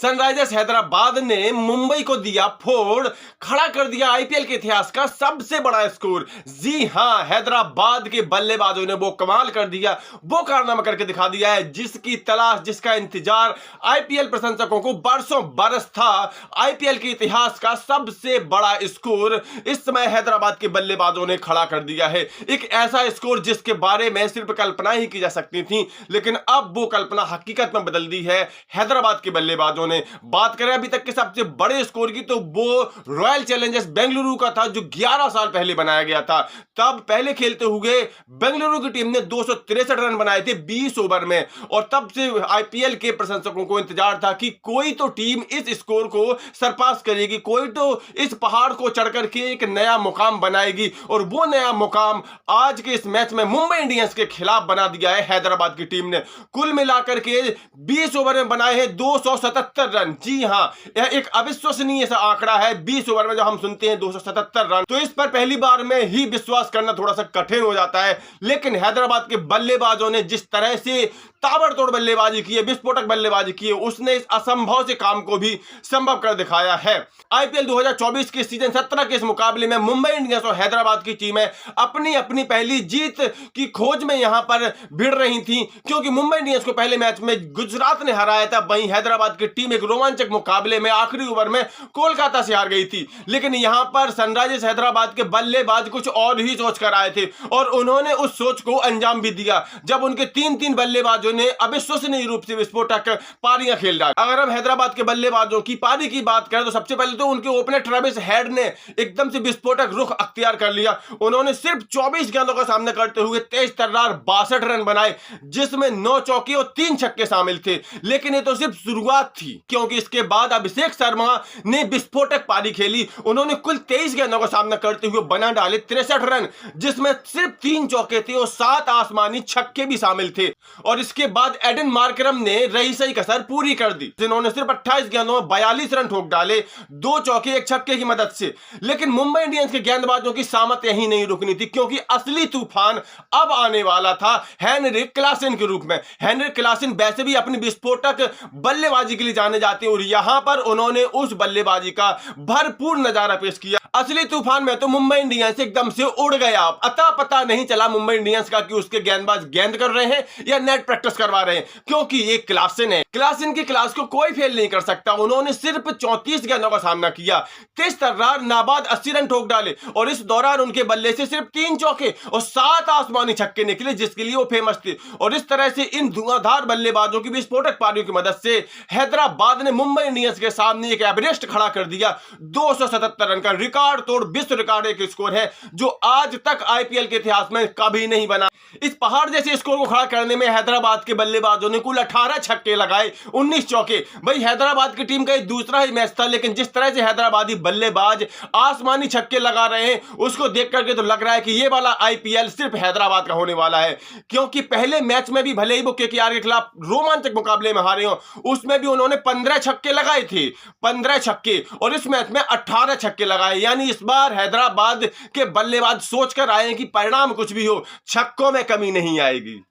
Sunrisers Hyderabad ने मुंबई को दिया फोड़, खड़ा कर दिया आईपीएल के इतिहास का सबसे बड़ा स्कोर। जी हां, हैदराबाद के बल्लेबाजों ने वो कमाल कर दिया, वो कारनामा करके दिखा दिया है जिसकी तलाश, जिसका इंतजार आईपीएल प्रशंसकों को बरसों बरस था। आईपीएल के इतिहास का सबसे बड़ा स्कोर इस समय हैदराबाद के बल्लेबाजों ने खड़ा कर दिया है। एक ऐसा स्कोर जिसके बारे में सिर्फ कल्पना ही की जा सकती थी, लेकिन अब वो कल्पना हकीकत में बदल दी है हैदराबाद के बल्लेबाजों ने। बात करें अभी तक के सबसे बड़े स्कोर की, तो वो रॉयल चैलेंजर्स बेंगलुरु का था, जो 11 साल पहले बनाया गया था। तब पहले खेलते हुए बेंगलुरु की टीम ने 263 रन बनाए थे 20 ओवर में, और तब से आईपीएल के प्रशंसकों को इंतजार था कि कोई तो टीम इस स्कोर को सरपास करेगी, कोई तो इस पहाड़ को चढ़ करके एक नया मुकाम बनाएगी। और वो नया मुकाम आज के इस मैच में मुंबई इंडियंस के खिलाफ बना दिया है हैदराबाद की टीम ने। कुल मिलाकर के 20 ओवर में बनाए हैं 277 रन। जी हां, यह एक अविश्वसनीय सा आंकड़ा है। 20 ओवर में जब हम सुनते हैं 277 रन, तो इस पर पहली बार में ही विश्वास करना थोड़ा सा कठिन हो जाता है। लेकिन हैदराबाद के बल्लेबाजों ने जिस तरह से ताबड़तोड़ बल्लेबाजी की है, विस्फोटक बल्लेबाजी की है, उसने इस असंभव से काम को भी संभव कर दिखाया है। आईपीएल 2024 के सीजन 17 के इस मुकाबले में मुंबई इंडियंस और हैदराबाद की टीमें अपनी अपनी पहली जीत की खोज में यहां पर भिड़ रही थी, क्योंकि मुंबई इंडियंस को पहले मैच में गुजरात ने हराया था। वहीं हैदराबाद की टीम एक रोमांचक मुकाबले में आखिरी ओवर में कोलकाता से हार गई थी। लेकिन यहां पर सनराइजर्स हैदराबाद के बल्लेबाज कुछ और ही सोच कर आए थे, और उन्होंने उस सोच को अंजाम भी दिया जब उनके 3 बल्लेबाजों ने अविश्वसनीय रूप से विस्फोटक पारियां खेल डाली। अगर हम हैदराबाद के बल्लेबाजों की पारी की बात करें, तो सबसे पहले तो उनके ओपनर ट्रेविस हेड ने एकदम से विस्फोटक रुख अख्तियार कर लिया। उन्होंने सिर्फ 24 गेंदों का सामना करते हुए तेज तर्रार 62 रन बनाए, जिसमें 9 चौके और 3 छक्के शामिल थे। लेकिन ये तो सिर्फ शुरुआत थी, क्योंकि इसके बाद अभिषेक शर्मा ने विस्फोटक पारी खेली। उन्होंने कुल 23 गेंदों का सामना करते हुए बना डाले 63 रन, जिसमें सिर्फ 3 चौके थे और 7 आसमानी छक्के भी शामिल थे। और इसके बाद एडन मार्करम ने रही सही कसर पूरी कर दी, जिन्होंने सिर्फ 28 गेंदों में 42 रन ठोक डाले, 2 चौके 1 छक्के की मदद से। लेकिन मुंबई इंडियंस के गेंदबाजों की सामत यही नहीं रुकनी थी, क्योंकि असली तूफान अब आने वाला था हेनरिक क्लासेन के रूप में। हेनरिक क्लासेन वैसे भी अपनी विस्फोटक बल्लेबाजी के लिए जाने जाते हैं, और यहां पर उन्होंने उस बल्लेबाजी का भरपूर नजारा पेश किया। असली तूफान में तो मुंबई इंडियंस एकदम से उड़ गया। अता पता नहीं चला मुंबई इंडियंस का कि उसके गेंदबाज गेंद कर रहे हैं या नेट प्रैक्टिस करवा रहे हैं, क्योंकि ये क्लासेन है। क्लासेन की क्लास को कोई फेल नहीं कर सकता। उन्होंने सिर्फ 34 गेंदों का सामना किया, तेज तर्रार नाबाद 80 रन ठोक डाले, और इस दौरान उनके बल्ले से सिर्फ 3 चौके और 7 आसमानी छक्के निकले, जिसके लिए वो फेमस थे। और इस तरह से इन धुआंधार बल्लेबाजों की विस्फोटक पारियों की मदद से हैदराबाद ने मुंबई इंडियंस के सामने एक एवरेस्ट खड़ा कर दिया। 277 रन का रिकॉर्ड तोड़ विश्व रिकॉर्ड एक स्कोर है, जो आज तक आईपीएल के इतिहास में कभी नहीं बना। इस पहाड़ जैसे स्कोर को खड़ा करने में हैदराबाद के बल्लेबाजों ने कुल 18 छक्के लगाए, 19 चौके। भाई हैदराबाद की टीम का एक दूसरा ही मैच था, लेकिन जिस तरह से हैदराबादी बल्लेबाज आसमानी छक्के लगा रहे हैं, उसको देख करके तो लग रहा है कि ये वाला आईपीएल सिर्फ हैदराबाद का होने वाला है। क्योंकि पहले मैच में भी भले ही वो केकेआर के खिलाफ रोमांचक मुकाबले में हारे हो, उसमें भी उन्होंने 15 छक्के लगाए थे, 15 छक्के, और इस मैच में 18 छक्के लगाए। यानी इस बार हैदराबाद के बल्लेबाज सोच कर आए हैं कि परिणाम कुछ भी हो, छक्कों में कमी नहीं आएगी।